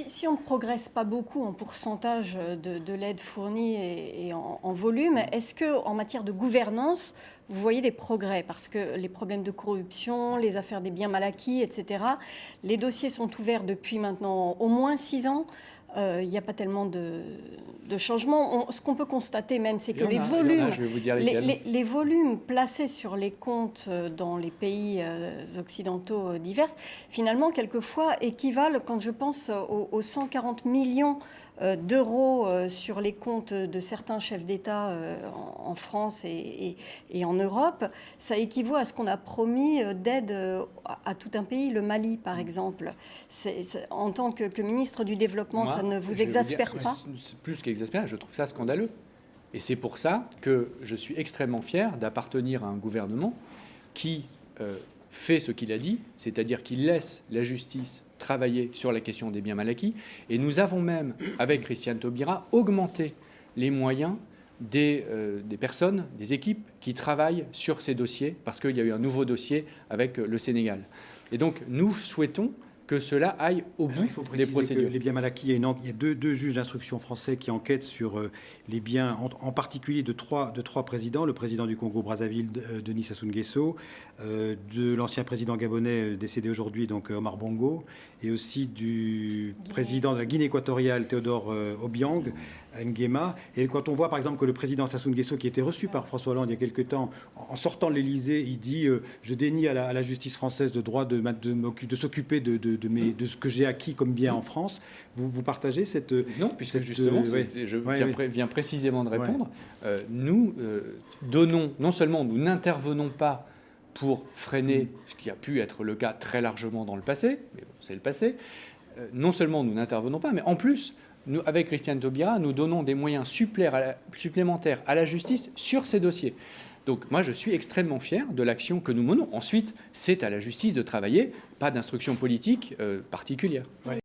Si on ne progresse pas beaucoup en pourcentage de l'aide fournie et en volume, est-ce qu'en matière de gouvernance, vous voyez des progrès? Parce que les problèmes de corruption, les affaires des biens mal acquis, etc., les dossiers sont ouverts depuis maintenant au moins 6 ans. Il n'y a pas tellement de changements. Ce qu'on peut constater même, c'est que les volumes placés sur les comptes dans les pays occidentaux divers, finalement, quelquefois, équivalent, quand je pense aux 140 millions d'euros sur les comptes de certains chefs d'État en France et en Europe, ça équivaut à ce qu'on a promis d'aide à tout un pays, le Mali par exemple. En tant que ministre du Développement, ça ne vous exaspère pas? Plus qu'exaspérant, je trouve ça scandaleux. Et c'est pour ça que je suis extrêmement fier d'appartenir à un gouvernement qui fait ce qu'il a dit, c'est-à-dire qu'il laisse la justice travailler sur la question des biens mal acquis. Et nous avons même, avec Christiane Taubira, augmenté les moyens des personnes, des équipes qui travaillent sur ces dossiers, parce qu'il y a eu un nouveau dossier avec le Sénégal. Et donc, nous souhaitons que cela aille au bout des procédures. Les biens mal acquis, il y a deux juges d'instruction français qui enquêtent sur les biens, en particulier de trois présidents, le président du Congo-Brazzaville, Denis Sassou Nguesso, de l'ancien président gabonais décédé aujourd'hui, donc Omar Bongo, et aussi du président de la Guinée équatoriale, Théodore Obiang Nguema. Et quand on voit par exemple que le président Sassou Nguesso, qui était reçu par François Hollande il y a quelque temps, en sortant de l'Élysée, il dit je dénie à la justice française le droit de s'occuper de ce que j'ai acquis comme bien en France. Vous partagez cette... Non, puisque justement, je viens précisément de répondre. Nous donnons, non seulement nous n'intervenons pas pour freiner ce qui a pu être le cas très largement dans le passé, mais bon, c'est le passé, non seulement nous n'intervenons pas, mais en plus, nous, avec Christiane Taubira, nous donnons des moyens supplémentaires à la justice sur ces dossiers. Donc moi, je suis extrêmement fier de l'action que nous menons. Ensuite, c'est à la justice de travailler, pas d'instruction politique particulière. Ouais.